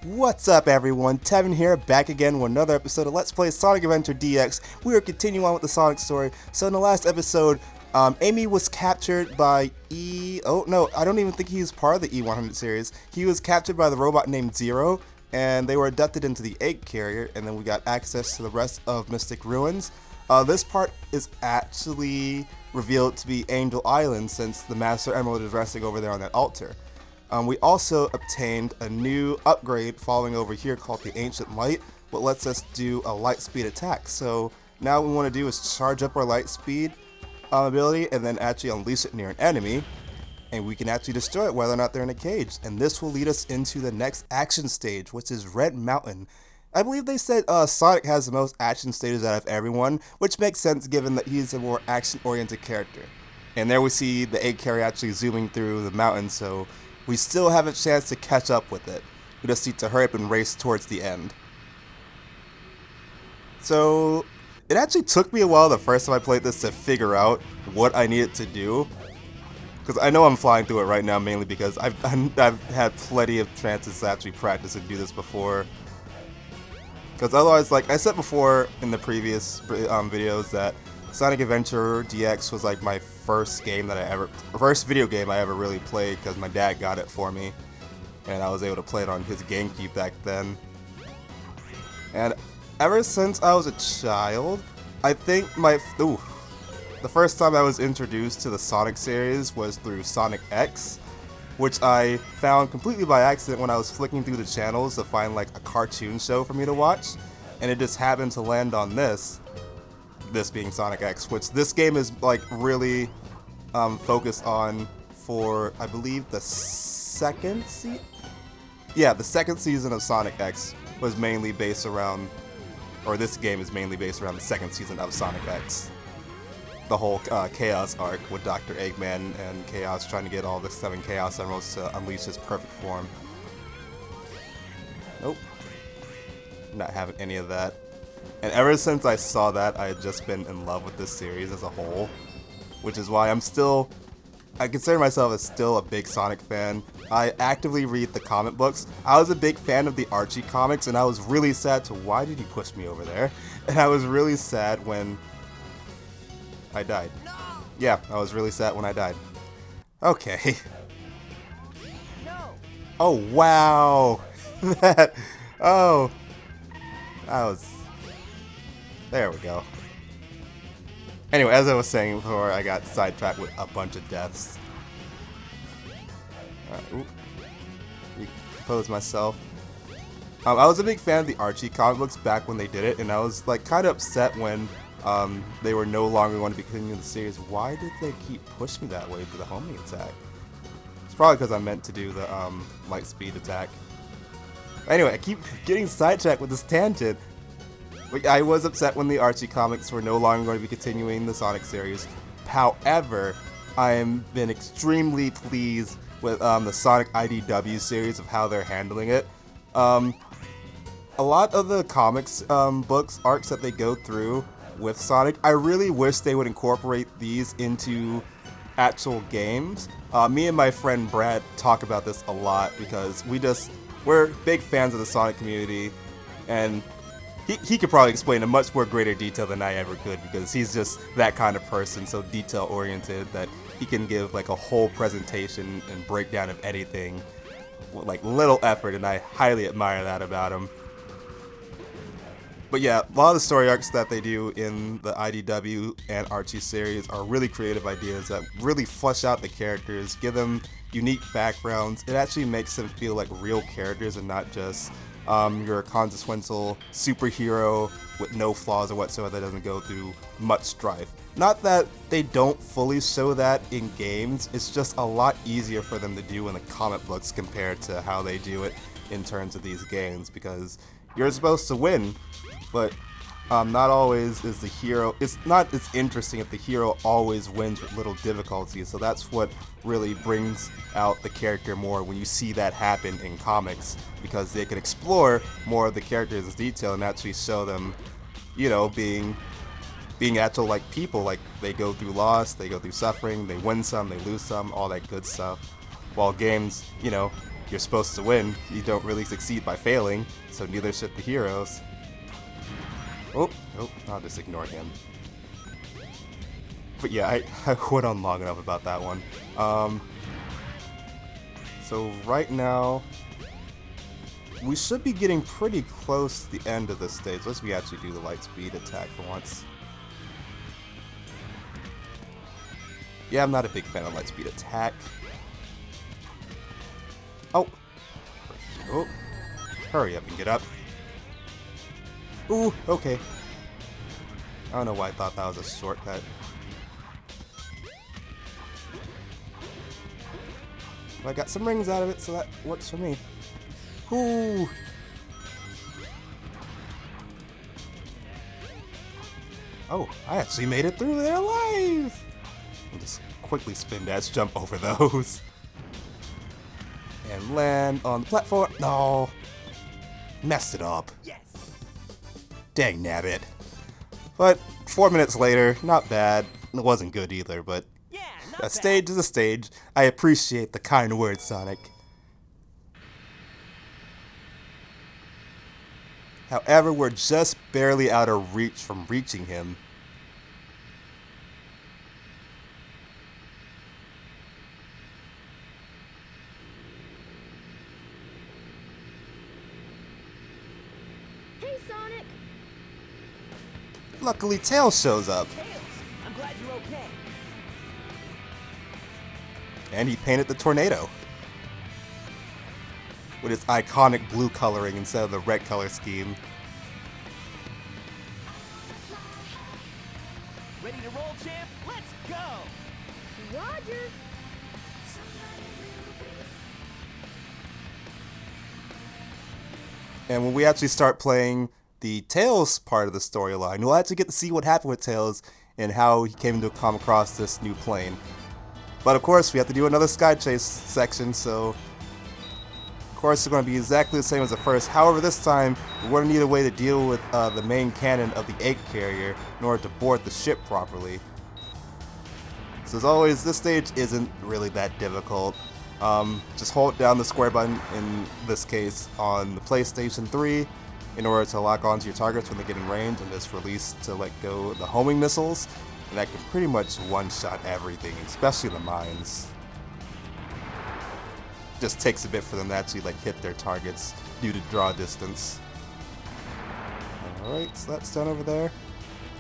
What's up everyone, Tevin here, back again with another episode of Let's Play Sonic Adventure DX. We are continuing on with the Sonic story. So in the last episode, Amy was captured by Oh no, I don't even think he's part of the E100 series. He was captured by the robot named Zero, and they were abducted into the egg carrier, and then we got access to the rest of Mystic Ruins. This part is actually revealed to be Angel Island, since the Master Emerald is resting over there on that altar. We also obtained a new upgrade following over here called the Ancient Light, what lets us do a light speed attack. So now what we want to do is charge up our light speed ability and then actually unleash it near an enemy, and we can actually destroy it whether or not they're in a cage. And this will lead us into the next action stage, which is Red Mountain. I believe they said Sonic has the most action stages out of everyone, which makes sense given that he's a more action-oriented character. And there we see the egg carrier actually zooming through the mountain, so we still have a chance to catch up with it. We just need to hurry up and race towards the end. So it actually took me a while the first time I played this to figure out what I needed to do. Because I know I'm flying through it right now mainly because I've had plenty of chances to actually practice and do this before. Because otherwise, like I said before in the previous videos, that Sonic Adventure DX was like my first video game I ever really played, because my dad got it for me, and I was able to play it on his GameCube back then. And ever since I was a child, I think the first time I was introduced to the Sonic series was through Sonic X, which I found completely by accident when I was flicking through the channels to find like a cartoon show for me to watch, and it just happened to land on this being Sonic X, which this game is like really focused on for, I believe, the second season? Yeah, the second season of Sonic X was mainly based around, or this game is mainly based around the second season of Sonic X. The whole Chaos arc with Dr. Eggman and Chaos trying to get all the 7 Chaos Emeralds to unleash his perfect form. Nope. Not having any of that. And ever since I saw that, I had just been in love with this series as a whole, which is why I consider myself as still a big Sonic fan. I actively read the comic books. I was a big fan of the Archie comics, and I was really sad to, why did he push me over there? And I was really sad when I died. Yeah, I was really sad when I died. Okay. Oh, wow. That was... There we go. Anyway, as I was saying before, I got sidetracked with a bunch of deaths. Alright, recompose myself. I was a big fan of the Archie comic books back when they did it, and I was like kind of upset when they were no longer going to be continuing the series. Why did they keep pushing me that way to the homing attack? It's probably because I meant to do the light speed attack. Anyway, I keep getting sidetracked with this tangent. I was upset when the Archie comics were no longer going to be continuing the Sonic series. However, I have been extremely pleased with the Sonic IDW series of how they're handling it. A lot of the comics books, arcs that they go through with Sonic, I really wish they would incorporate these into actual games. Me and my friend Brad talk about this a lot because we're big fans of the Sonic community, and he could probably explain in much more greater detail than I ever could, because he's just that kind of person, so detail oriented that he can give like a whole presentation and breakdown of anything with like little effort, and I highly admire that about him. But yeah, a lot of the story arcs that they do in the IDW and Archie series are really creative ideas that really flesh out the characters, give them unique backgrounds. It actually makes them feel like real characters and not just your consequential superhero with no flaws or whatsoever that doesn't go through much strife. Not that they don't fully show that in games, it's just a lot easier for them to do in the comic books compared to how they do it in terms of these games, because you're supposed to win, but not always is the hero. It's not as interesting if the hero always wins with little difficulty, so that's what really brings out the character more when you see that happen in comics, because they can explore more of the characters in detail and actually show them, you know, being actual like people. Like they go through loss, they go through suffering, they win some, they lose some, all that good stuff. While games, you know, you're supposed to win. You don't really succeed by failing, so neither should the heroes. Oh, I'll just ignore him. But yeah, I went on long enough about that one. So right now, we should be getting pretty close to the end of this stage. Let's actually do the light speed attack for once. Yeah, I'm not a big fan of light speed attack. Oh! Hurry up and get up. Ooh, okay. I don't know why I thought that was a shortcut. But I got some rings out of it, so that works for me. Ooh! Oh, I actually made it through there alive! I'll just quickly spin dash jump over those. And land on the platform. No! Messed it up. Yes. Dang nabbit. But 4 minutes later, not bad. It wasn't good either, but yeah, a stage is a stage. I appreciate the kind words, Sonic. However, we're just barely out of reach from reaching him. Hey, Sonic. Luckily, Tails shows up. Tails, I'm glad you're okay. And he painted the tornado with its iconic blue coloring instead of the red color scheme. Ready to roll, champ? Let's go! Roger! And when we actually start playing the Tails part of the storyline, we'll actually get to see what happened with Tails and how he came to come across this new plane. But of course, we have to do another Sky Chase section, so of course it's going to be exactly the same as the first. However, this time, we're going to need a way to deal with the main cannon of the egg carrier in order to board the ship properly. So as always, this stage isn't really that difficult. Just hold down the square button, in this case on the PlayStation 3, in order to lock onto your targets when they get in range, and just release to let go the homing missiles. And that can pretty much one-shot everything, especially the mines. Just takes a bit for them to actually hit their targets due to draw distance. Alright, so that's done over there.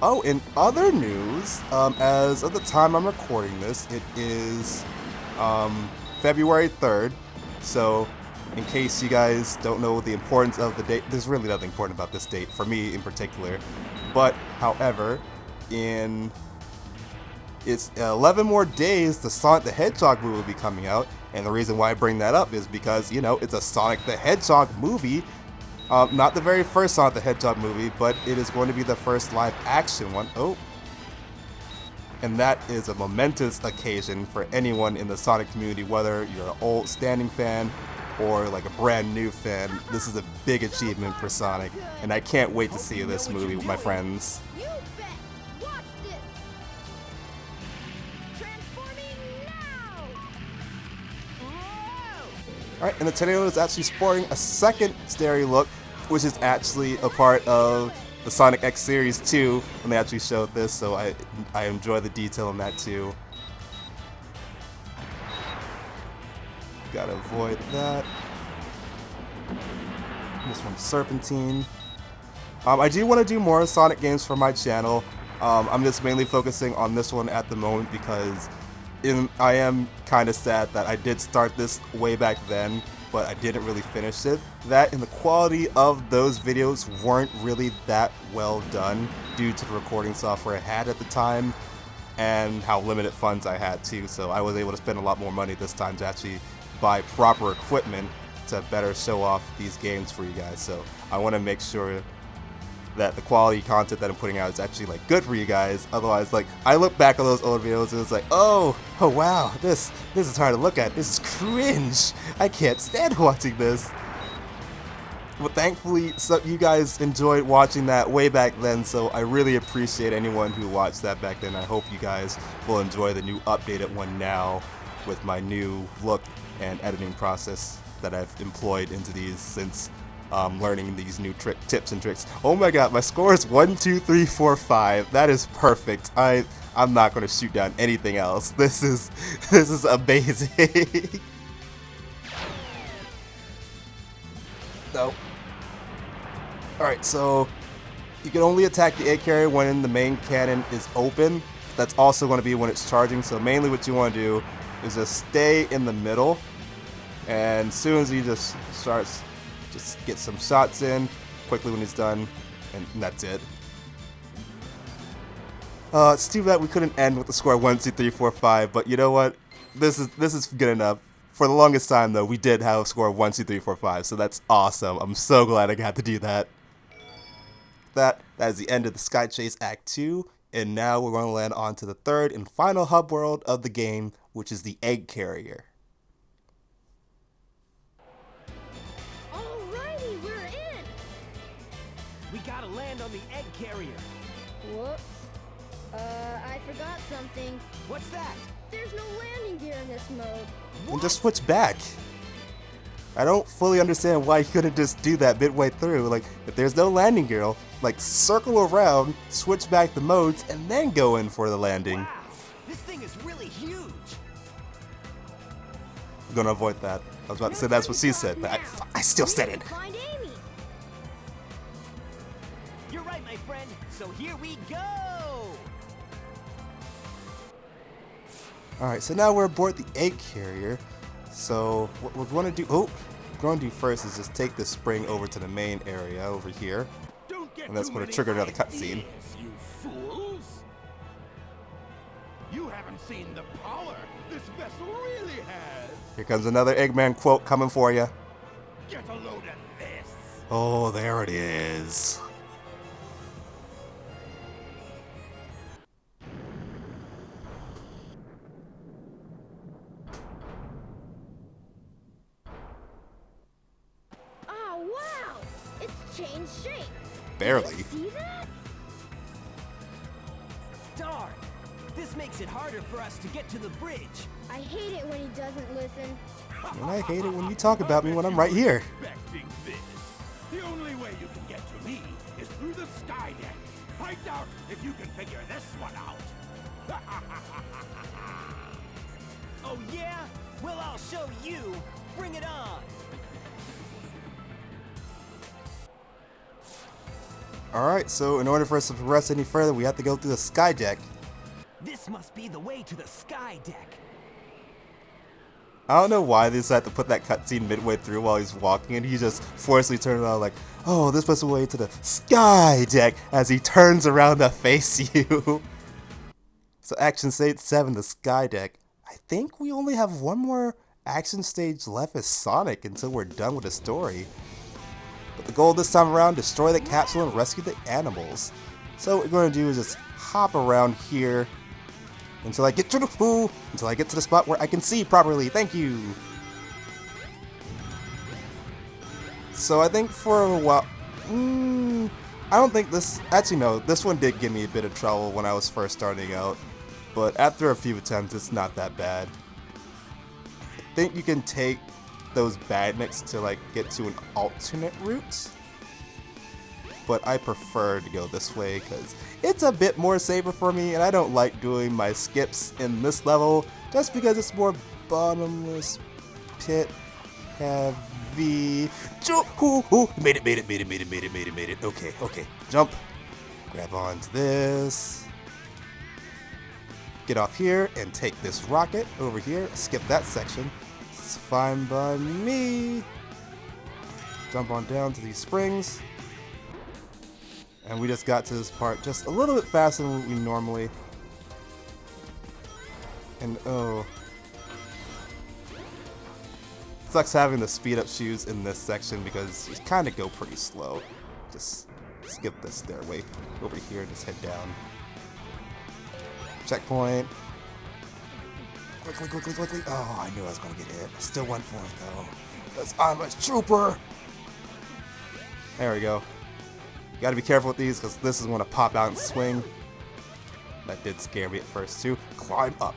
Oh, in other news, as of the time I'm recording this, it is February 3rd, so in case you guys don't know the importance of the date, there's really nothing important about this date, for me in particular. But, however, it's 11 more days the Sonic the Hedgehog movie will be coming out, and the reason why I bring that up is because, you know, it's a Sonic the Hedgehog movie. Not the very first Sonic the Hedgehog movie, but it is going to be the first live action one. Oh. And that is a momentous occasion for anyone in the Sonic community, whether you're an old standing fan or like a brand new fan. This is a big achievement for Sonic, and I can't wait to see this movie with my friends. You bet! Watch this! Transforming now! Whoa! Alright, and the tornado is actually sporting a second stereo look, which is actually a part of the Sonic X Series 2 when they actually showed this, so I enjoy the detail in that too. Gotta avoid that. This one's Serpentine. I do want to do more Sonic games for my channel. I'm just mainly focusing on this one at the moment because I am kind of sad that I did start this way back then, but I didn't really finish it. That and the quality of those videos weren't really that well done due to the recording software I had at the time and how limited funds I had too, so I was able to spend a lot more money this time to actually buy proper equipment to better show off these games for you guys. So I want to make sure that the quality content that I'm putting out is actually good for you guys. Otherwise, I look back at those old videos and it's like, oh wow, this is hard to look at. This is cringe. I can't stand watching this. But thankfully, you guys enjoyed watching that way back then, so I really appreciate anyone who watched that back then. I hope you guys will enjoy the new updated one now with my new look and editing process. that I've employed into these since learning these new tips and tricks. Oh my god, my score is 1, 2, 3, 4, 5. That is perfect. I'm not going to shoot down anything else. This is amazing. No. Alright, so you can only attack the egg carrier when the main cannon is open. That's also going to be when it's charging, so mainly what you want to do is just stay in the middle, and as soon as he just starts, just get some shots in quickly when he's done, and that's it. It's too bad we couldn't end with the score 1, 2, 3, 4, 5, but you know what? This is good enough. For the longest time, though, we did have a score of 1, 2, 3, 4, 5, so that's awesome. I'm so glad I got to do that. That is the end of the Sky Chase Act 2, and now we're going to land on to the third and final hub world of the game, which is the egg carrier. Alrighty, we're in. We gotta land on the egg carrier. Whoops. I forgot something. What's that? There's no landing gear in this mode. And just switch back. I don't fully understand why you couldn't just do that midway through. Like, if there's no landing gear, like, circle around, switch back the modes, and then go in for the landing. Wow, this thing is really huge. I'm gonna avoid that. I was about to say that's what she said, but I still said it. Find Amy. You're right, my friend. So here we go. Alright, so now we're aboard the egg carrier. So what we're going to do, first is just take this spring over to the main area over here. And that's going to trigger another cutscene. You fools! You haven't seen the power this vessel really has. Here comes another Eggman quote coming for you. Get a load of this. Oh, there it is. Oh, wow. It's changed shape. Barely. See that? Darn. This makes it harder for us to get to the bridge. I hate it when he doesn't listen. And I hate it when you talk about me when I'm right here. Expecting this. The only way you can get to me is through the sky deck. I doubt if you can figure this one out. Oh yeah? Well, I'll show you. Bring it on. Alright, so in order for us to progress any further, we have to go through the sky deck. This must be the way to the sky deck. I don't know why they decided to put that cutscene midway through while he's walking, and he just forcibly turned around like, oh, this must be the way to the sky deck, as he turns around to face you. So Action Stage 7, the sky deck. I think we only have one more action stage left as Sonic until we're done with the story. But the goal this time around, destroy the capsule and rescue the animals. So what we're going to do is just hop around here until I get to the spot where I can see properly. Thank you. So I think for a while, I don't think this, actually no, this one did give me a bit of trouble when I was first starting out, but after a few attempts, it's not that bad. I think you can take those badniks to like get to an alternate route, but I prefer to go this way because it's a bit more safer for me, and I don't like doing my skips in this level just because it's more bottomless pit heavy. Made it. Okay. Jump. Grab onto this. Get off here and take this rocket over here. Skip that section. It's fine by me. Jump on down to these springs. And we just got to this part just a little bit faster than we normally. And oh. Sucks having the speed up shoes in this section because you kind of go pretty slow. Just skip this stairway over here and just head down. Checkpoint. Quickly. Oh, I knew I was going to get hit. I still went for it though. Because I'm a trooper. There we go. You gotta be careful with these because this is going to pop out and swing. That did scare me at first too. Climb up.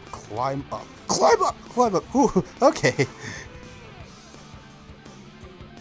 Whew, okay.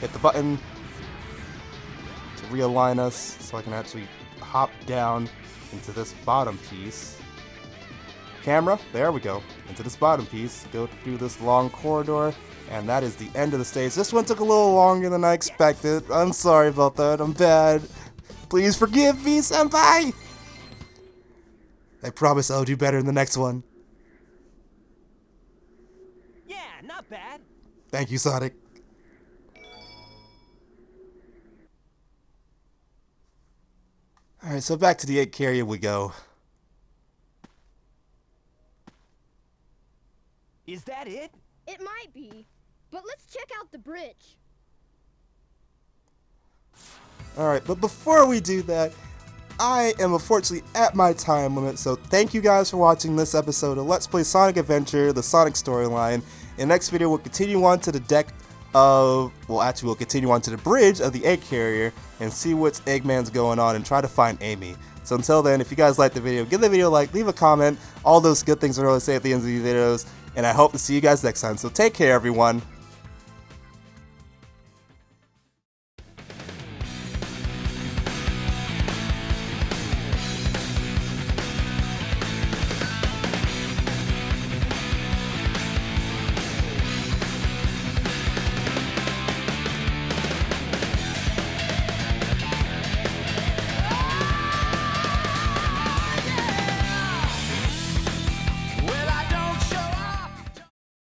hit the button to realign us so I can actually hop down into this bottom piece. Camera, there we go, into this bottom piece, go through this long corridor, and that is the end of the stage. This one took a little longer than I expected. I'm sorry about that, I'm bad. Please forgive me, senpai! I promise I'll do better in the next one. Yeah, not bad. Thank you, Sonic. Alright, so back to the egg carrier we go. Is that it? It might be, but let's check out the bridge. Alright, but before we do that, I am unfortunately at my time limit, so thank you guys for watching this episode of Let's Play Sonic Adventure, the Sonic storyline. In the next video, we'll continue on to the deck of, well actually we'll continue on to the bridge of the egg carrier and see what's Eggman's going on and try to find Amy. So until then, if you guys liked the video, give the video a like, leave a comment, all those good things I always say at the end of these videos, and I hope to see you guys next time. So take care everyone.